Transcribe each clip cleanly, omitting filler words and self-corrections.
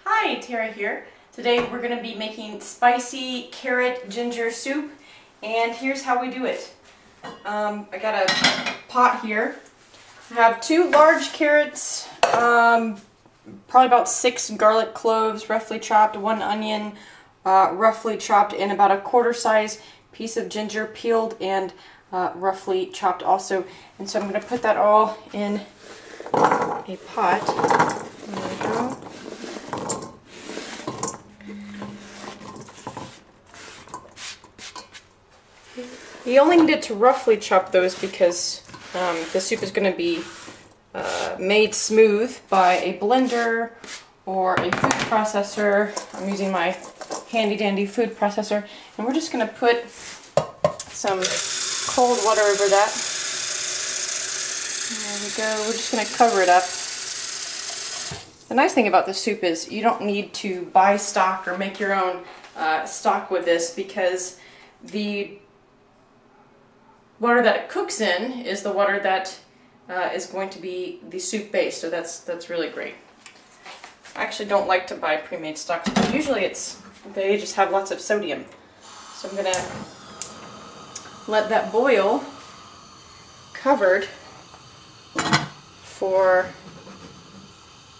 Hi, Tara here. Today we're going to be making spicy carrot ginger soup, and here's how we do it. I got a pot here. I have 2 large carrots, probably about 6 garlic cloves roughly chopped, 1 onion roughly chopped, and about a quarter size piece of ginger peeled and roughly chopped also. And so I'm going to put that all in a pot. There we go. You only need to roughly chop those because the soup is going to be made smooth by a blender or a food processor. I'm using my handy dandy food processor, and we're just going to put some cold water over that. There we go. We're just going to cover it up. The nice thing about this soup is you don't need to buy stock or make your own stock with this, because the water that it cooks in is the water that is going to be the soup base, so that's really great. I actually don't like to buy pre-made stock. Usually they just have lots of sodium. So I'm gonna let that boil covered for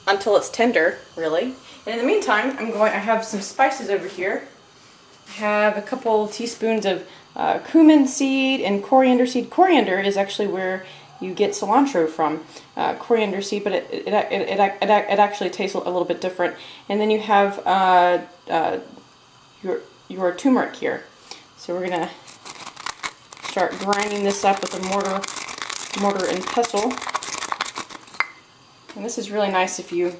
until it's tender, really. And in the meantime, I have some spices over here. I have a couple teaspoons of cumin seed and coriander seed. Coriander is actually where you get cilantro from, coriander seed, but it actually tastes a little bit different. And then you have your turmeric here. So we're gonna start grinding this up with a mortar and pestle. And this is really nice if you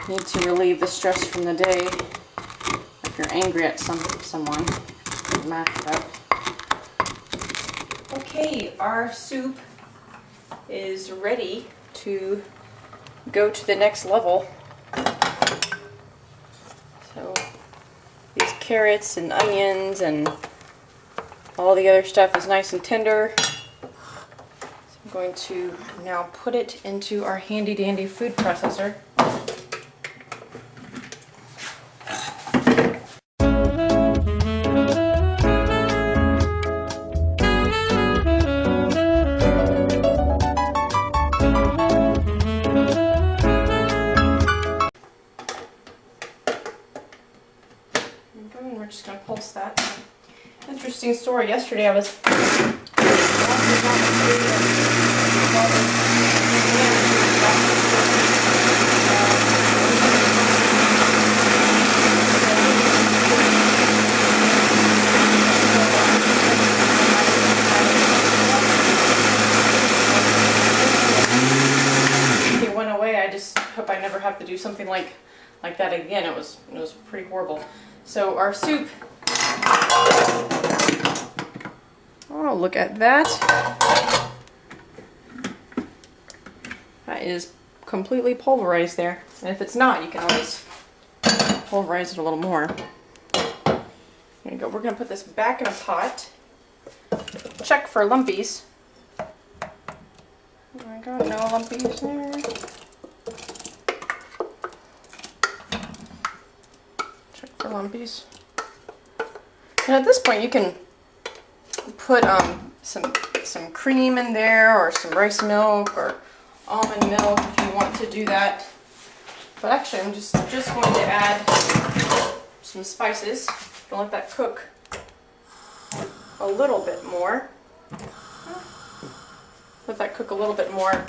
need to relieve the stress from the day. If you're angry at someone, mash it up. Okay, our soup is ready to go to the next level. So these carrots and onions and all the other stuff is nice and tender. So I'm going to now put it into our handy dandy food processor. And we're just going to pulse that. Interesting story. Yesterday I was it went away. I just hope I never have to do something like that again. It was pretty horrible. So our soup, oh, look at that. That is completely pulverized there. And if it's not, you can always pulverize it a little more. There you go. We're going to put this back in a pot. Check for lumpies. There we go. No lumpies there. For lumpies. And at this point you can put some cream in there, or some rice milk or almond milk if you want to do that. But actually I'm just going to add some spices. I'll let that cook a little bit more. Let that cook a little bit more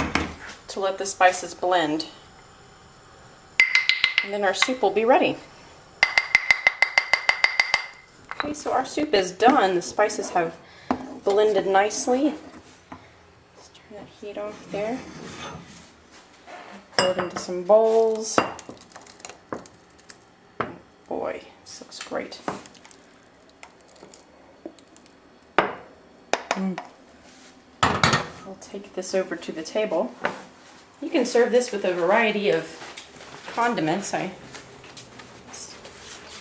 to let the spices blend. And then our soup will be ready. Okay, so our soup is done. The spices have blended nicely. Let's turn that heat off there. Pour it into some bowls. Boy, this looks great. I'll take this over to the table. You can serve this with a variety of condiments. I'm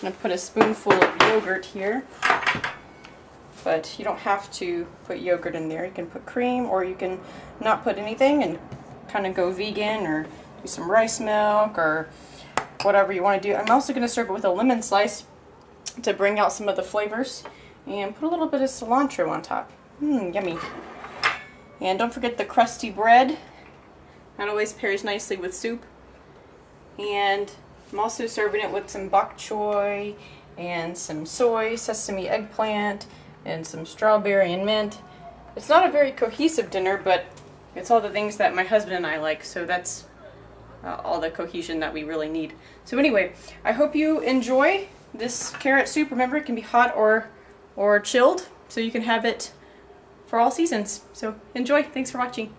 going to put a spoonful of yogurt here, but you don't have to put yogurt in there. You can put cream, or you can not put anything and kind of go vegan or do some rice milk or whatever you want to do. I'm also going to serve it with a lemon slice to bring out some of the flavors, and put a little bit of cilantro on top. Yummy. And don't forget the crusty bread. That always pairs nicely with soup. And I'm also serving it with some bok choy and some soy, sesame eggplant, and some strawberry and mint. It's not a very cohesive dinner, but it's all the things that my husband and I like, so that's all the cohesion that we really need. So anyway, I hope you enjoy this carrot soup. Remember, it can be hot or chilled, so you can have it for all seasons. So enjoy. Thanks for watching.